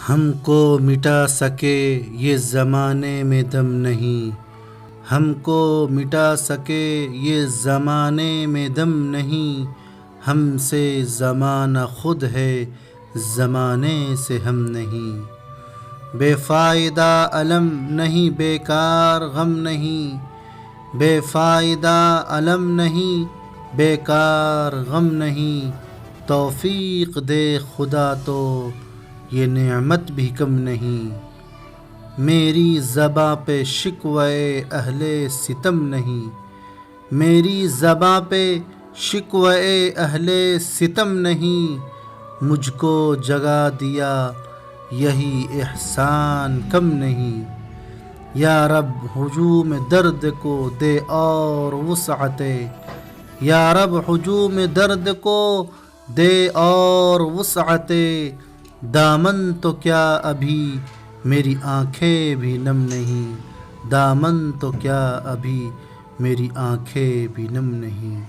ہم کو مٹا سکے یہ زمانے میں دم نہیں، ہم کو مٹا سکے یہ زمانے میں دم نہیں، ہم سے زمانہ خود ہے زمانے سے ہم نہیں۔ بے فائدہ الم نہیں بیکار غم نہیں، بے فائدہ الم نہیں بیکار غم نہیں، توفیق دے خدا تو یہ نعمت بھی کم نہیں۔ میری زباں پہ شکوے اہل ستم نہیں، میری زباں پہ شکوے اہل ستم نہیں، مجھ کو جگا دیا یہی احسان کم نہیں۔ یا رب ہجوم درد کو دے اور وسعت، یا رب ہجوم درد کو دے اور وسعت، دامن تو کیا ابھی میری آنکھیں بھی نم نہیں، دامن تو کیا ابھی میری آنکھیں بھی نم نہیں۔